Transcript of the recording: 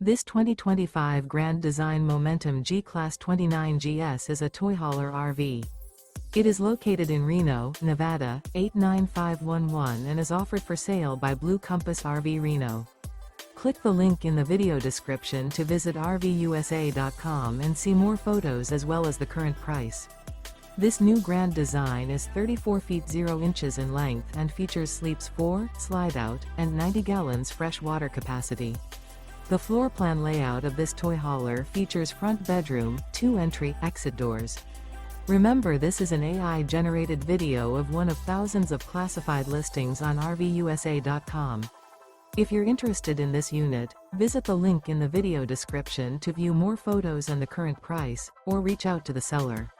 This 2025 Grand Design Momentum G-Class 29GS is a toy hauler RV. It is located in Reno, Nevada, 89511 and is offered for sale by Blue Compass RV Reno. Click the link in the video description to visit RVUSA.com and see more photos as well as the current price. This new Grand Design is 34 feet 0 inches in length and features sleeps 4, Slideout, and 90 gallons fresh water capacity. The floor plan layout of this toy hauler features front bedroom, 2 entry, exit doors. Remember, this is an AI-generated video of one of thousands of classified listings on RVUSA.com. If you're interested in this unit, visit the link in the video description to view more photos and the current price, or reach out to the seller.